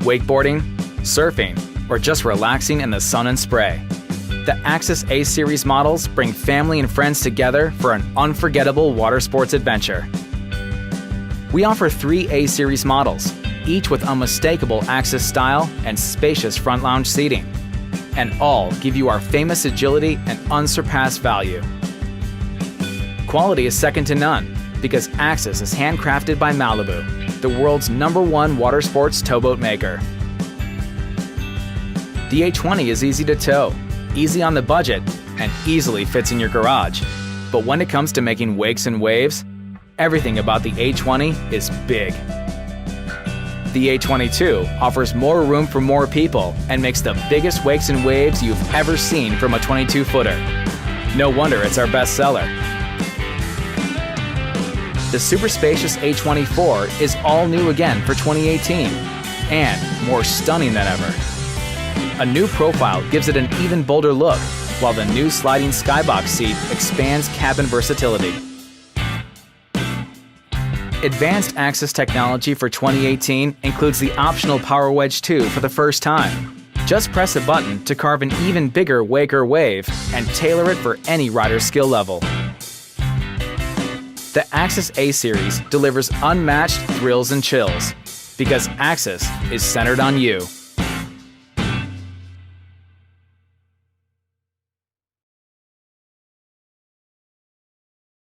wakeboarding, surfing, or just relaxing in the sun and spray. The Axis A-Series models bring family and friends together for an unforgettable water sports adventure. We offer 3 A-Series models, each with unmistakable Axis style and spacious front lounge seating, and all give you our famous agility and unsurpassed value. Quality is second to none because Axis is handcrafted by Malibu, the world's #1 water sports towboat maker. The A20 is easy to tow, easy on the budget, and easily fits in your garage. But when it comes to making wakes and waves, everything about the A20 is big. The A22 offers more room for more people and makes the biggest wakes and waves you've ever seen from a 22-footer. No wonder it's our best seller. The super spacious A24 is all new again for 2018 and more stunning than ever. A new profile gives it an even bolder look, while the new Sliding Skybox Seat expands cabin versatility. Advanced Axis technology for 2018 includes the optional Power Wedge II for the first time. Just press a button to carve an even bigger wake or wave and tailor it for any rider's skill level. The Axis A-Series delivers unmatched thrills and chills because Axis is centered on you.